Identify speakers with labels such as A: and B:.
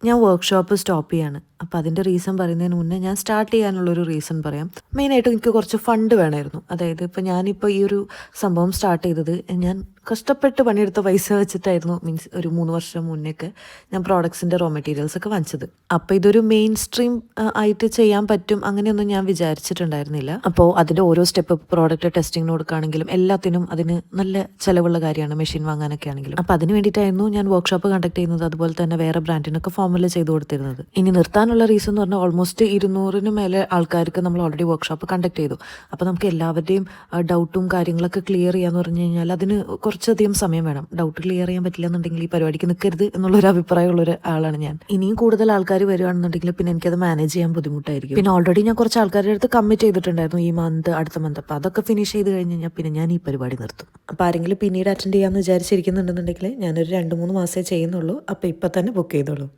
A: ഞാൻ workshop stop ചെയ്യാണ്. അപ്പോൾ അതിൻ്റെ റീസൺ പറയുന്നതിന് മുന്നേ ഞാൻ സ്റ്റാർട്ട് ചെയ്യാനുള്ളൊരു റീസൺ പറയാം. മെയിനായിട്ട് എനിക്ക് കുറച്ച് ഫണ്ട് വേണമായിരുന്നു. അതായത് ഇപ്പോൾ ഞാനിപ്പോൾ ഈ ഒരു സംഭവം സ്റ്റാർട്ട് ചെയ്തത് ഞാൻ കഷ്ടപ്പെട്ട് പണിയെടുത്ത പൈസ വെച്ചിട്ടായിരുന്നു. മീൻസ് ഒരു 3 വർഷം മുന്നേയൊക്കെ ഞാൻ പ്രോഡക്ട്സിൻ്റെ റോ മെറ്റീരിയൽസ് ഒക്കെ വാങ്ങിച്ചത്. അപ്പോൾ ഇതൊരു മെയിൻ സ്ട്രീം ആയിട്ട് ചെയ്യാൻ പറ്റും അങ്ങനെയൊന്നും ഞാൻ വിചാരിച്ചിട്ടുണ്ടായിരുന്നില്ല. അപ്പോൾ അതിൻ്റെ ഓരോ സ്റ്റെപ്പ് പ്രോഡക്റ്റ് ടെസ്റ്റിങ്ങിന് കൊടുക്കുകയാണെങ്കിലും എല്ലാത്തിനും അതിന് നല്ല ചിലവുള്ള കാര്യമാണ്, മെഷീൻ വാങ്ങാനൊക്കെ ആണെങ്കിലും. അപ്പോൾ അതിന് വേണ്ടിയിട്ടായിരുന്നു ഞാൻ വർക്ക്ഷോപ്പ് കണ്ടക്ട് ചെയ്യുന്നത്. അതുപോലെ തന്നെ വേറെ ബ്രാൻഡിനൊക്കെ ഫോമുല ചെയ്ത് കൊടുത്തിരുന്നത്. ഇനി നിർത്താനുള്ള റീസൺ എന്ന് പറഞ്ഞാൽ ഓൾമോസ്റ്റ് 200-ന് മേലെ ആൾക്കാർക്ക് നമ്മൾ ഓൾറെഡി വർക്ക്ഷോപ്പ് കണ്ടക്ട് ചെയ്തു. അപ്പോൾ നമുക്ക് എല്ലാവരുടെയും ഡൗട്ടും കാര്യങ്ങളൊക്കെ ക്ലിയർ ചെയ്യാന്ന് പറഞ്ഞു കഴിഞ്ഞാൽ അതിന് കുറച്ചധികം സമയം വേണം. ഡൗട്ട് ക്ലിയർ ചെയ്യാൻ പറ്റില്ല എന്നുണ്ടെങ്കിൽ ഈ പരിപാടിക്ക് നിൽക്കരുത് എന്നുള്ളൊരു അഭിപ്രായമുള്ള ഒരാളാണ് ഞാൻ. ഇനിയും കൂടുതൽ ആൾക്കാർ വരികയാണെന്നുണ്ടെങ്കിൽ പിന്നെ എനിക്കത് മാനേജ് ചെയ്യാൻ ബുദ്ധിമുട്ടായിരിക്കും. പിന്നെ ഓൾറെഡി ഞാൻ കുറച്ച് ആൾക്കാരുടെ അടുത്ത് കമ്മിറ്റ് ചെയ്തിട്ടുണ്ടായിരുന്നു ഈ മന്ത്, അടുത്ത മന്ത്. അപ്പോൾ അതൊക്കെ ഫിനിഷ് ചെയ്ത് കഴിഞ്ഞ് കഴിഞ്ഞാൽ പിന്നെ ഞാൻ ഈ പരിപാടി നിർത്തും. അപ്പോൾ ആരെങ്കിലും പിന്നീട് അറ്റൻഡ് ചെയ്യാമെന്ന് വിചാരിച്ചിരിക്കുന്നുണ്ടെന്നുണ്ടെങ്കിൽ ഞാനൊരു 2-3 മാസമേ ചെയ്യുന്നുള്ളൂ. അപ്പോൾ ഇപ്പം തന്നെ ബുക്ക് ചെയ്തോളൂ.